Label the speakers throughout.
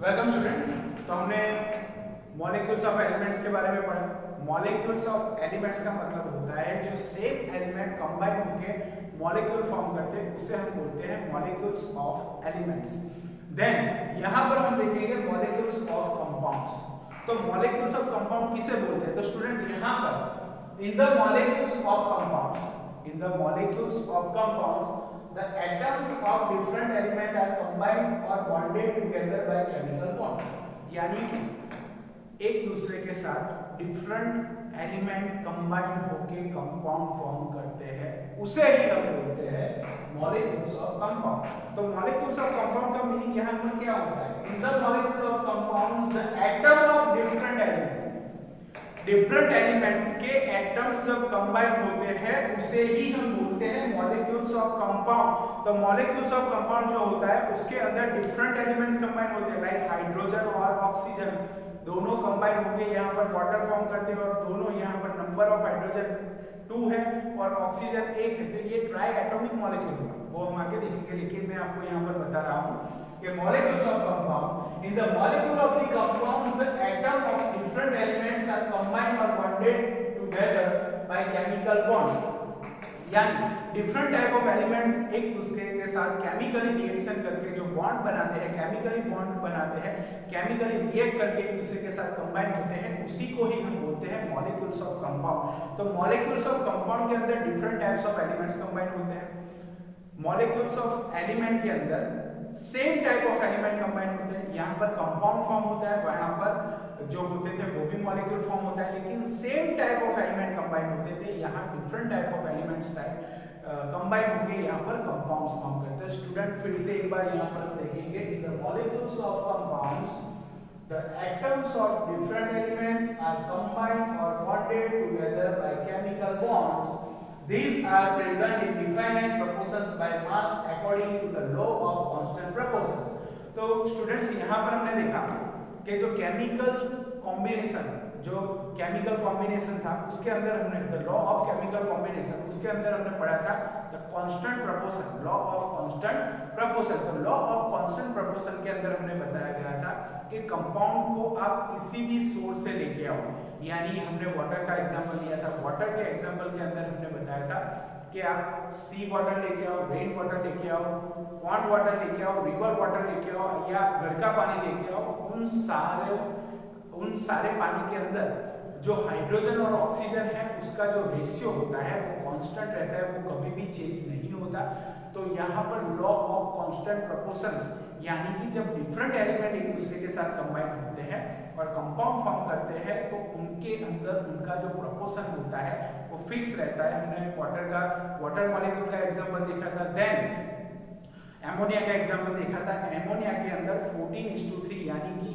Speaker 1: Welcome student. तो हमने molecules of elements के बारे में पढ़ा। मॉलिक्यूल्स ऑफ एलिमेंट्स का मतलब होता है जो सेम एलिमेंट कंबाइन होकर मॉलिक्यूल फॉर्म करते हैं, उसे हम बोलते हैं मॉलिक्यूल्स ऑफ एलिमेंट्स। देन यहाँ पर हम देखेंगे मॉलिक्यूल्स ऑफ कंपाउंड्स। तो मॉलिक्यूल्स ऑफ कंपाउंड किसे बोलते हैं? तो स्टूडेंट यहाँ पर in the molecules of compounds the atoms of different element are combined or bonded together by chemical bonds। यानी कि एक दूसरे के साथ डिफरेंट एलिमेंट कंबाइन होके कंपाउंड फॉर्म करते हैं, उसे ही हम बोलते हैं मॉलिक्यूल्स ऑफ कंपाउंड। तो मॉलिक्यूल्स ऑफ कंपाउंड का मीनिंग यहाँ पर क्या होता है? इन the molecule of compounds the atom of different elements के एटम्स जब कंबाइन होते हैं उसे ही हम बोलते हैं मॉलिक्यूल्स ऑफ कंपाउंड। तो मॉलिक्यूल्स ऑफ कंपाउंड जो होता है उसके अंदर डिफरेंट एलिमेंट्स कंबाइन होते हैं, लाइक हाइड्रोजन और ऑक्सीजन दोनों कंबाइन होकर यहाँ पर वाटर फॉर्म करते हैं, और दोनों यहाँ पर नंबर ऑफ हाइड्रोजन 2 है और ऑक्सीजन 1 है। तो ये ट्राई एटॉमिक मॉलिक्यूल हुआ, वो हम आगे देखेंगे, लेकिन मैं आपको यहाँ पर बता रहा हूँ कि molecules of compound in the molecule of the compounds the atom of different elements are combined और bonded together by chemical bonds. यानी डिफरेंट टाइप ऑफ एलिमेंट्स एक दूसरे के साथ केमिकली रिएक्शन करके जो बॉन्ड बनाते हैं, केमिकली बॉन्ड बनाते हैं, केमिकली रिएक्ट करके एक दूसरे के साथ कंबाइन होते हैं, उसी को ही हम बोलते हैं मॉलिक्यूल्स ऑफ कंपाउंड। तो मॉलिक्यूल्स ऑफ कंपाउंड के अंदर different types of elements combine होते हैं। मॉलिक्यूल्स ऑफ एलिमेंट के अंदर same type of element combine होते हैं। यहाँ पर कंपाउंड फॉर्म होता है, वहां पर जो होते थे वो भी मॉलिक्यूल फॉर्म होता है, लेकिन same type of element combine होते थे। यहाँ different type of elements combine होके यहाँ पर कंपाउंड्स फॉर्म करते हैं। स्टूडेंट फिर से एक बार यहाँ पर देखेंगे, in the molecules of compounds the atoms of different elements are combined और bonded together by chemical bonds. These are present in definite proportions by mass according to the law of constant proportions। तो students यहाँ पर हमने देखा कि जो chemical combination था उसके अंदर हमने the law of chemical combination, उसके अंदर हमने पढ़ा था the constant proportion, law of constant proportion. तो लॉ ऑफ कांस्टेंट प्रोपोर्शन के अंदर हमने बताया गया था कि कंपाउंड को आप किसी भी सोर्स से लेके आओ, यानी हमने वाटर का एग्जांपल लिया था। वाटर के एग्जांपल के अंदर हमने बताया था कि आप सी वाटर लेके आओ, रेन वाटर लेके आओ, पॉन्ड वाटर लेके आओ, रिवर वाटर लेके आओ, या घर का पानी लेके आओ, उन सारे पानी के अंदर जो हाइड्रोजन और ऑक्सीजन है उसका जो रेशियो होता है वो कांस्टेंट रहता है, वो कभी भी चेंज नहीं होता। तो यहाँ पर लॉ ऑफ कांस्टेंट प्रोपोर्शंस, यानी कि जब डिफरेंट एलिमेंट एक दूसरे के साथ कंबाइन होते हैं और कंपाउंड फॉर्म करते हैं तो उनके अंदर उनका जो प्रोपोर्शन होता है वो फिक्स रहता है। हमने वाटर मॉलिक्यूल का एग्जांपल देखा था, देन एमोनिया का एग्जांपल देखा था। एमोनिया के अंदर 14:3 यानी कि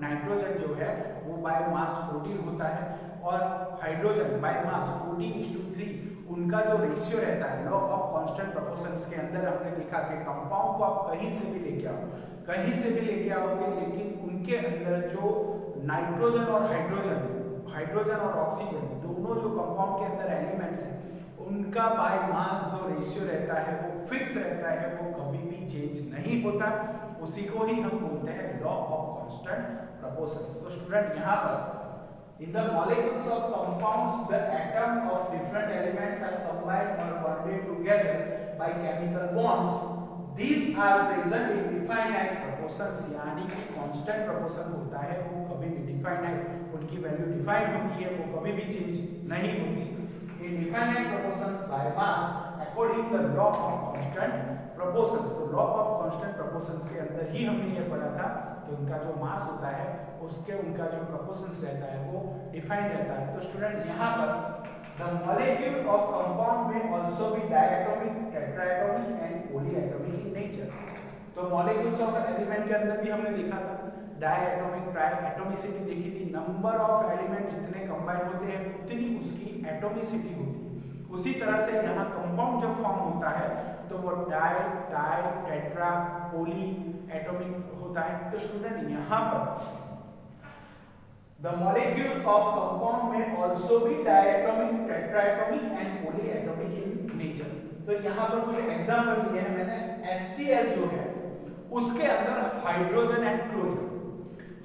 Speaker 1: नाइट्रोजन जो है वो बाय मास 14 होता है और हाइड्रोजन बाय मास 14:3 उनका जो रेशियो रहता है। लॉ ऑफ कांस्टेंट प्रोपोर्शंस के अंदर हमने देखा कि कंपाउंड को आप कहीं से भी लेके आओगे, लेकिन उनके अंदर जो नाइट्रोजन और हाइड्रोजन और ऑक्सीजन दोनों जो कंपाउंड के अंदर एलिमेंट्स हैं उनका बाय मास जो रेशियो रहता है वो फिक्स रहता है, वो कभी भी चेंज नहीं होता। उसी को ही हम बोलते हैं लॉ ऑफ कांस्टेंट प्रोपोर्शंस। तो स्टूडेंट यहाँ पर in the molecules of compounds the atom of different elements are combined और bonded together by chemical bonds. These are present in definite proportions, यानी कि कांस्टेंट प्रोपोर्शन होता है वो कभी भी डिफाइनाइट, उनकी वैल्यू डिफाइन होती है, वो कभी भी चेंज नहीं होती। In definite proportions by mass according to the law of constant proportions। तो लॉ ऑफ कांस्टेंट प्रोपोर्शंस के अंदर ही हमने ये पढ़ा था कि उनका जो मास होता है उनका जो प्रोपोर्शंस रहता है वो डिफाइन रहता है। तो स्टूडेंट यहाँ पर the molecule of compound may also be diatomic, tetraatomic and polyatomic in nature। तो molecules of element के अंदर भी हमने देखा था डायटोमिक, ट्राइएटोमिसिटी देखी थी। नंबर ऑफ एलिमेंट जितने कंबाइन होते हैं उतनी उसकी एटोमिसिटी होती है। उसी तरह से यहाँ कंपाउंड जब फॉर्म होता है तो वो डाई, टाई, टेट्रा, पोली एटोमिक होता है। तो स्टूडेंट यहाँ पर the molecule of compound may also be diatomic, tetraatomic and polyatomic in nature। तो यहाँ पर कुछ एग्जांपल दिए हैं मैंने। HCl जो है उसके अंदर हाइड्रोजन एंड क्लोरीन,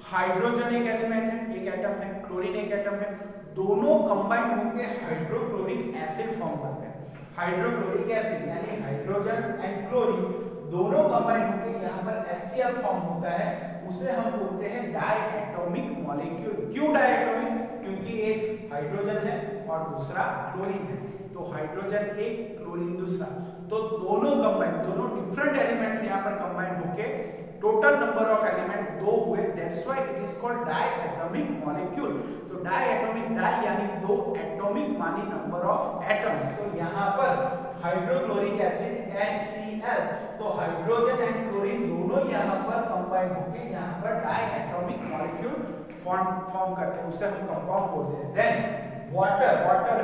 Speaker 1: हाइड्रोजन एक एलिमेंट है, एक एटम है, क्लोरीन एक एटम है, दोनों कंबाइन होकर हाइड्रोक्लोरिक एसिड फॉर्म करते हैं। हाइड्रोक्लोरिक एसिड यानी हाइड्रोजन एंड क्लोरीन दोनों कंबाइन होकर यहाँ पर HCl फॉर्म होता है, उसे हम बोलते हैं डायएटॉमिक मॉलिक्यूल। क्यों डायएटॉमिक? क्योंकि एक हाइड्रोजन है और दूसरा क्लोरीन है, तो हाइड्रोजन एक, क्लोरीन दूसरा, तो दोनों कंबाइन, दोनों डिफरेंट एलिमेंट्स यहाँ पर कंबाइन होके टोटल नंबर ऑफ एलिमेंट 2 हुए, that's why it is called diatomic molecule. तो डायएटॉमिक, डाई यानी 2, एटॉमिक मानी नंबर ऑफ एटम्स, तो यहाँ पर हाइड्रोक्लोरिक एसिड HCl, तो हाइड्रोजन एंड क्लोरीन दोनों यहाँ पर कंबाइन होके यहाँ पर डायएटॉमिक मॉलिक्यूल फॉर्म करते हैं, उसे हम कंपाउंड बोलते हैं। Then water,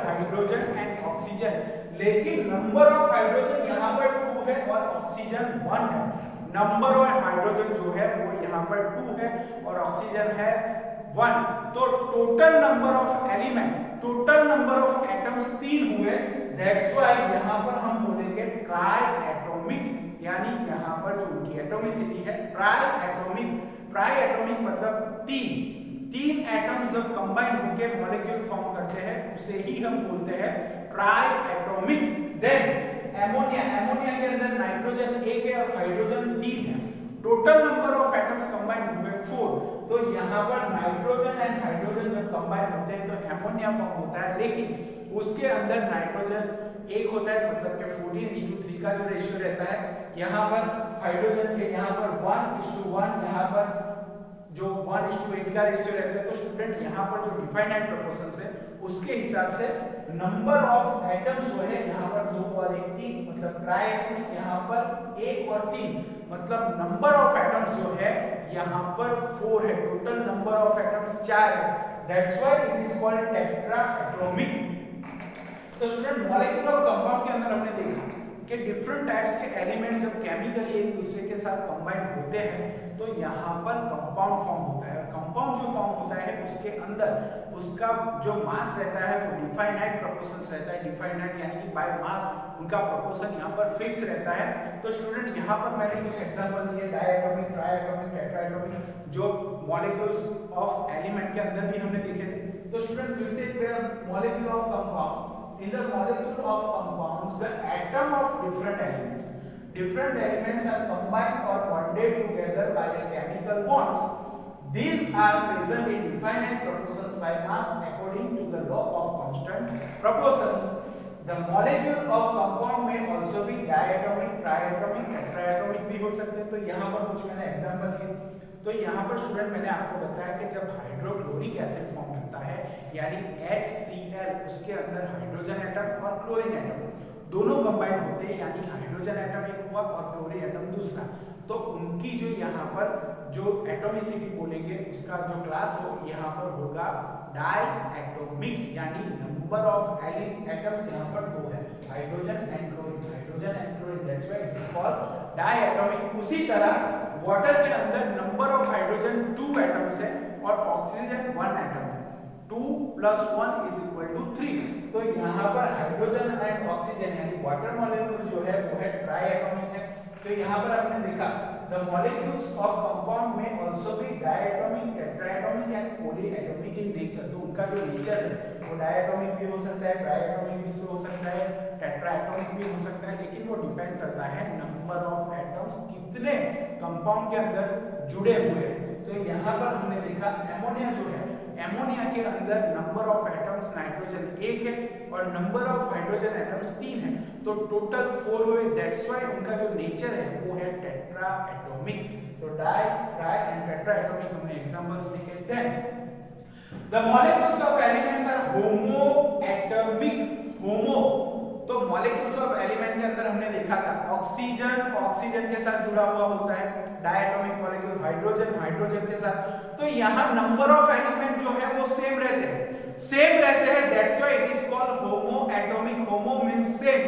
Speaker 1: hydrogen and oxygen, लेकिन नंबर ऑफ हाइड्रोजन यहाँ पर 2 है और ऑक्सीजन 1 है। नंबर ऑफ हाइड्रोजन जो है वो यहाँ पर 2 है और ऑक्सीजन है 1, तो total number of element, total number of atoms 3 हुए, दैट्स व्हाई यहाँ पर हम बोलेंगे ट्राइएटॉमिक, यानी यहाँ पर जो उनकी एटॉमिसिटी है ट्राइएटॉमिक। ट्राइएटॉमिक मतलब 3 एटम्स जब कंबाइन होकर मॉलिक्यूल फॉर्म करते हैं उसे ही हम बोलते हैं ट्राइएटॉमिक। देन एमोनिया के अंदर नाइट्रोजन 1 है और हाइड्रोजन 3 है, total number of atoms combine हुए 4, तो यहाँ पर नाइट्रोजन एंड हाइड्रोजन जब कंबाइन होते हैं तो एमोनिया फॉर्म होता है, लेकिन उसके अंदर नाइट्रोजन 1 होता है, मतलब कि 14:3 का जो रेशियो रहता है। यहाँ पर हाइड्रोजन के यहाँ पर 1:1, यहाँ पर जो 1:8 का रेशियो रहता है, तो स्टूडेंट यहाँ पर जो डिफाइनाइट प्रोपोर्शंस है उसके हिसाब से नंबर ऑफ एटम्स जो है यहाँ पर 2 और 1 3, मतलब ट्राइएटॉमिक यहाँ पर 1 और 3, मतलब नंबर ऑफ एटम्स जो है यहाँ पर 4 है, टोटल नंबर ऑफ एटम्स 4 है, that's why it is called tetraatomic. तो स्टूडेंट मॉलिक्यूल ऑफ कंपाउंड के अंदर हमने देखा कि डिफरेंट टाइप्स के एलिमेंट जब केमिकली एक दूसरे के साथ कंबाइन होते हैं तो यहाँ पर कंपाउंड फॉर्म होता है, और कंपाउंड जो फॉर्म होता है उसके अंदर उसका जो मास रहता है वो डिफाइनाइट प्रोपोर्शंस रहता है। डिफाइनाइट यानी कि बाय मास उनका प्रोपोर्शन यहाँ पर फिक्स रहता है। तो स्टूडेंट यहाँ पर मैंने कुछ एग्जांपल दिए, डायएटॉमिक, ट्राइएटॉमिक, टेट्राएटॉमिक, जो मॉलिक्यूल्स ऑफ एलिमेंट के अंदर भी हमने देखे थे। तो स्टूडेंट फिर से molecule of compound, in the molecule of compounds the atom of different elements are combined or bonded together by a chemical bonds. These are present in definite proportions by mass according to the law of constant proportions. The molecule of compound may also be diatomic, triatomic, tetraatomic भी हो सकते हैं। तो यहाँ पर कुछ मैंने example दिए। तो यहाँ पर स्टूडेंट मैंने आपको बताया कि जब हाइड्रोक्लोरिक एसिड फॉर्म होता है यानी HCl, उसके अंदर हाइड्रोजन एटम और क्लोरीन एटम दोनों कंबाइन होते हैं, यानी हाइड्रोजन एटम एक हुआ और क्लोरीन एटम दूसरा, तो उनकी जो यहाँ पर जो एटॉमिसिटी बोलेंगे उसका जो क्लास हो यहाँ पर होगा डायएटॉमिक, यानी नंबर ऑफ एटम्स यहाँ पर 2 है, hydrogen and chlorine, that's why it is called diatomic. उसी तरह वाटर के अंदर नंबर ऑफ हाइड्रोजन 2 एटम्स है और ऑक्सीजन 1 एटम है, 2 + 1 = 3, तो यहाँ पर हाइड्रोजन एंड ऑक्सीजन यानी वाटर मॉलिक्यूल जो है वो है ट्राइएटॉमिक है। तो यहाँ पर आपने देखा the molecules of compound may also be diatomic, tetraatomic and polyatomic in nature। तो उनका जो नेचर है वो डायटोमिक भी हो सकता है, ट्राइएटॉमिक भी हो सकता है, टेट्राएटॉमिक भी हो सकता है, लेकिन वो डिपेंड करता है नंबर ऑफ एटम्स कितने कंपाउंड के अंदर जुड़े हुए हैं। तो यहाँ पर हमने देखा एमोनिया जो है, एमोनिया के अंदर नंबर ऑफ एटम्स नाइट्रोजन 1 है और नंबर ऑफ हाइड्रोजन एटम्स 3 है, तो टोटल 4 हुए, दैट्स व्हाई उनका जो नेचर है वो है टेट्राएटॉमिक। तो डाई, ट्राई एंड टेट्राएटॉमिक हमने एग्जांपल्स देखे। Then the molecules of elements are homoatomic. Homo, तो मॉलिक्यूल्स ऑफ एलिमेंट के अंदर हमने देखा था ऑक्सीजन के साथ जुड़ा हुआ होता है, डायटोमिक मॉलिक्यूल हाइड्रोजन के साथ, तो यहाँ नंबर ऑफ एलिमेंट जो है वो सेम रहते हैं, that's why it is called homoatomic. Homo means same,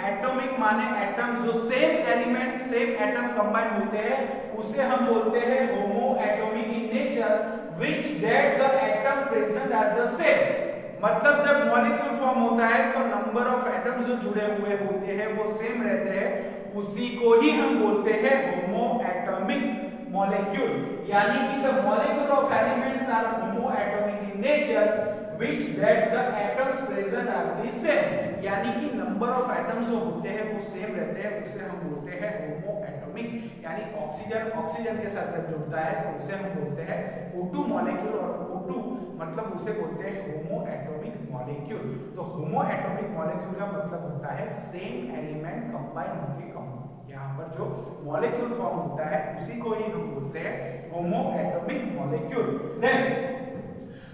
Speaker 1: atomic माने एटम, जो same element same atom combine होते हैं उसे हम बोलते हैं homoatomic in nature, which that the atom present are the same. मतलब जब मॉलिक्यूल फॉर्म होता है तो नंबर ऑफ एटम्स जो जुड़े हुए होते हैं वो सेम रहते हैं, उसी को ही हम बोलते हैं होमोएटॉमिक molecule, यानी कि the molecule of elements are homoatomic in nature which that the atoms present are the same, यानी कि नंबर ऑफ एटम्स जो होते हैं वो सेम रहते हैं, उसे हम बोलते हैं होमोएटॉमिक। यानी ऑक्सीजन ऑक्सीजन के साथ जब जुड़ता है तो उसे हम बोलते हैं O2 मॉलिक्यूल, और O2 मतलब उसे बोलते हैं होमोएटॉमिक मॉलिक्यूल। तो होमोएटॉमिक मॉलिक्यूल का मतलब होता है सेम एलिमेंट कंबाइन होके यहाँ पर जो मॉलिक्यूल फॉर्म होता है उसी को ही हम बोलते हैं homoatomic molecule. Then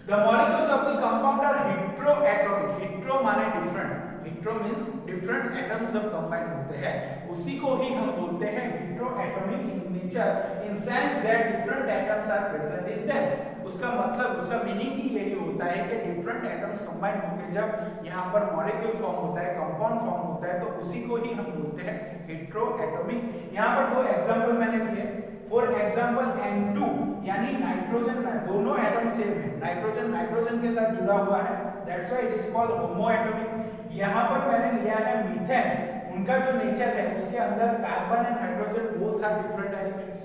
Speaker 1: the molecules of the compound are heteroatomic, hetero माने different, hetero means different atoms जब combine होते हैं उसी को ही हम बोलते हैं heteroatomic in nature in sense that different atoms are present in them। उसका मतलब उसका मीनिंग ही यही होता है कि डिफरेंट एटम्स कंबाइन होकर जब यहाँ पर मॉलिक्यूल फॉर्म होता है, कंपाउंड फॉर्म होता है, तो उसी को ही हम बोलते हैं हेटेरोएटॉमिक। यहाँ पर दो एग्जांपल मैंने दिए। फॉर एग्जांपल N2 यानी नाइट्रोजन, दोनों एटम सेम है, नाइट्रोजन नाइट्रोजन के साथ जुड़ा हुआ है, that's why it is called homoatomic. यहाँ पर मैंने लिया है मीथेन, उनका जो नेचर है उसके अंदर carbon and hydrogen both are different elements,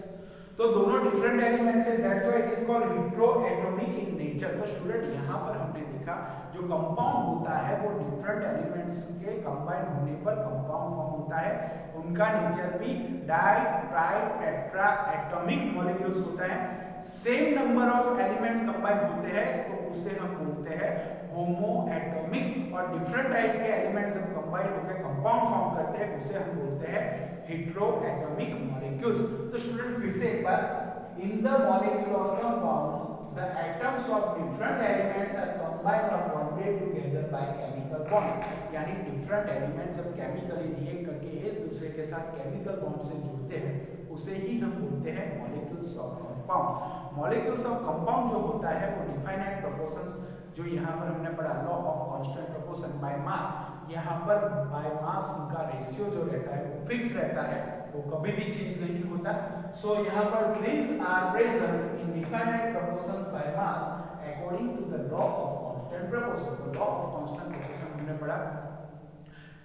Speaker 1: तो दोनों डिफरेंट एलिमेंट्स है, that's why it is called heteroatomic in nature. तो स्टूडेंट यहाँ पर हमने देखा जो कंपाउंड होता है वो डिफरेंट एलिमेंट्स के कंबाइन होने पर कंपाउंड फॉर्म होता है, उनका नेचर भी di tri tetra atomic molecules होता है। Same number of elements combine होते हैं तो उसे हम बोलते हैं होमोएटॉमिक, और डिफरेंट टाइप के एलिमेंट्स जब कंबाइन होकर कंपाउंड फॉर्म करते हैं उसे हम बोलते हैं हेटेरोएटॉमिक मॉलिक्यूल्स। तो स्टूडेंट फिर से एक बार, in the molecule of compounds the atoms of different elements are combined और bonded together by chemical bonds, यानी डिफरेंट एलिमेंट जब केमिकली रिएक्ट करके एक दूसरे के साथ केमिकल बॉन्ड से जुड़ते हैं उसे ही हम बोलते हैं molecules of compound. Molecules of compound जो होता है वो डिफाइनाइट प्रोपोर्शंस, जो यहाँ पर हमने पढ़ा law of constant proportion by mass, यहाँ पर बाय मास उनका रेशियो जो रहता है वो फिक्स रहता है, वो कभी भी चेंज नहीं होता। सो यहाँ पर these are present in definite proportions by mass according to the law of constant proportion। तो लॉ ऑफ कांस्टेंट प्रोपोर्शन हमने पढ़ा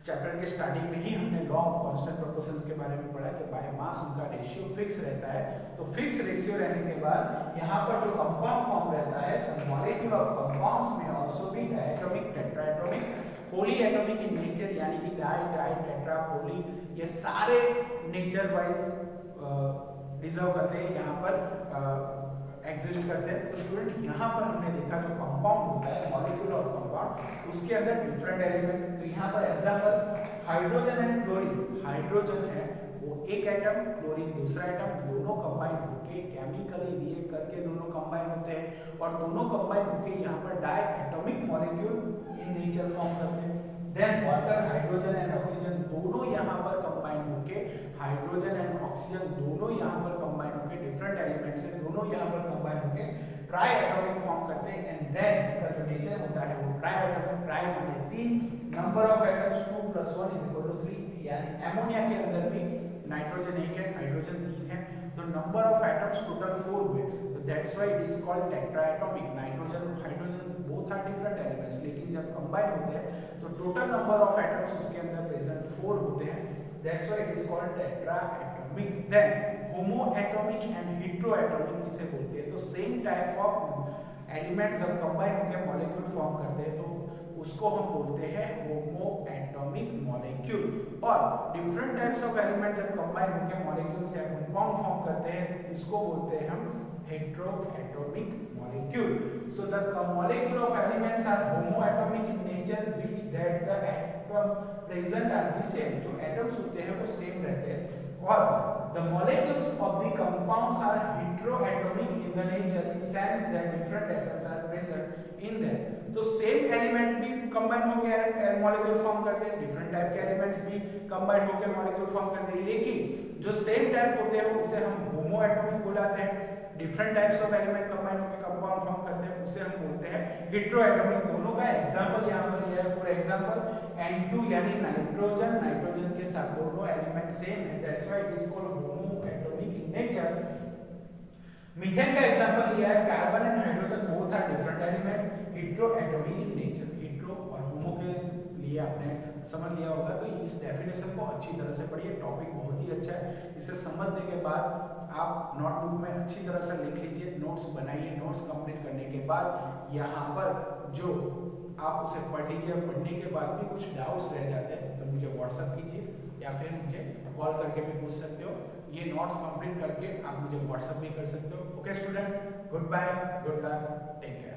Speaker 1: चैप्टर के स्टार्टिंग में ही, हमने लॉ ऑफ कांस्टेंट प्रोपोर्शंस के बारे में पढ़ा कि बाय मास उनका रेशियो फिक्स रहता है। तो फिक्स रेशियो रहने के बाद यहाँ पर जो कंपाउंड फॉर्म रहता है तो मॉलिक्यूल ऑफ कंपाउंड्स में also be diatomic, tetraatomic, polyatomic in nature, यानी कि डाई ट्राई टेट्रा पॉली, ये सारे नेचर वाइज डिजर्व करते हैं, यहाँ पर एग्जिस्ट करते हैं। तो स्टूडेंट यहाँ पर हमने देखा जो कंपाउंड होता है मॉलिक्यूल ऑफ कंपाउंड उसके अंदर डिफरेंट एलिमेंट, तो यहाँ पर example hydrogen and chlorine, hydrogen है वो एक एटम, क्लोरीन दूसरा एटम, दोनों कंबाइन होके केमिकली रिएक्ट करके दोनों कंबाइन होते हैं और दोनों कंबाइन होके यहाँ पर diatomic molecule in nature form करते हैं। Then water, hydrogen and oxygen दोनों यहाँ पर कंबाइन होके, हाइड्रोजन एंड ऑक्सीजन दोनों यहाँ पर कंबाइन होके, डिफरेंट एलिमेंट से दोनों यहाँ पर कंबाइन होके ट्राई एटॉमिक फॉर्म करते हैं। एंड देन का जो नेचर होता है वो ट्राई एटॉमिक, ट्राई माने 3, नंबर ऑफ एटम्स 2 + 1 = 3, यानी अमोनिया के अंदर भी नाइट्रोजन 1 है, हाइड्रोजन 3 है, तो नंबर ऑफ एटम्स टोटल 4 हुए, तो that's why it is called tetraatomic. Nitrogen और hydrogen both are different elements, लेकिन जब कंबाइन होते हैं तो टोटल नंबर ऑफ एटम्स उसके अंदर प्रेजेंट 4 होते हैं, that's why it is called tetraatomic. Then homoatomic and heteroatomic किसे बोलते हैं, तो सेम टाइप ऑफ एलिमेंट्स जब कंबाइन होकर मॉलिक्यूल फॉर्म करते हैं तो उसको हम बोलते हैं होमोएटॉमिक मॉलिक्यूल, और डिफरेंट टाइप्स ऑफ एलिमेंट जब कंबाइन होकर मॉलिक्यूल से कंपाउंड फॉर्म करते हैं इसको बोलते हैं हम heteroatomic molecule. So the molecule of elements are homoatomic in nature, which that the atom present are the same. जो atoms होते हैं वो same रहते हैं, और the molecules of the compounds are heteroatomic in the nature in sense that different atoms are present in them. तो same element भी combine होकर मॉलिक्यूल फॉर्म करते हैं, डिफरेंट टाइप के एलिमेंट्स भी कंबाइन होकर मॉलिक्यूल फॉर्म करते हैं, लेकिन जो सेम टाइप होते हैं उसे हम होमोएटॉमिक बुलाते हैं। Different types of element combine होकर कंपाउंड फॉर्म करते हैं उसे हम बोलते हैं हेटेरोएटॉमिक। दोनों का एग्जांपल यहाँ पर लिया है। फॉर एग्जांपल N2 यानी नाइट्रोजन, नाइट्रोजन के साथ दोनों एलिमेंट सेम है, that's why it is called homoatomic in nature. Methane का एग्जांपल लिया है, carbon and hydrogen both are different elements, heteroatomic in nature. Hetero और होमो के लिए आपने समझ लिया होगा, तो इस डेफिनेशन को अच्छी तरह से पढ़िए, टॉपिक बहुत ही अच्छा है, इसे समझने के बाद आप नोटबुक में अच्छी तरह से लिख लीजिए, नोट्स बनाइए। नोट्स कंप्लीट करने के बाद यहाँ पर जो आप उसे पढ़ लीजिए। पढ़ने के बाद भी कुछ डाउट्स रह जाते हैं तो मुझे व्हाट्सअप कीजिए या फिर मुझे कॉल करके भी पूछ सकते हो। ये नोट्स कंप्लीट करके आप मुझे व्हाट्सअप भी कर सकते हो। Okay student, goodbye, good luck, take care.